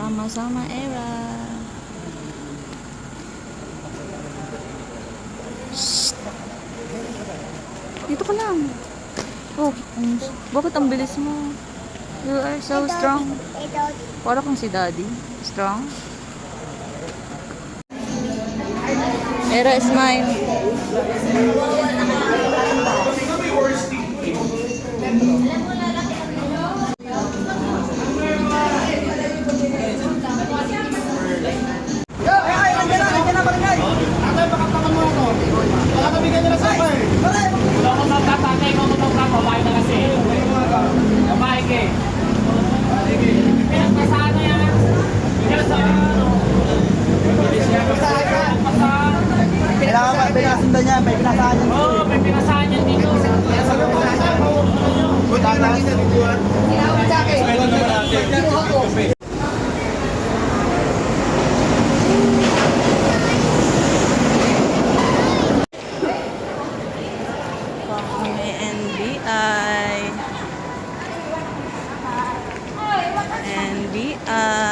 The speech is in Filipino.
Sama-sama era. Shh! Dito ka lang. Oh, bakit ang bilis mo? You are so strong. Para kang si Daddy. Strong. Era, smile. Kailangan pinasundan niya, may pinasahan niya. Oo, may pinasahan yan dito. May NBI. NBI.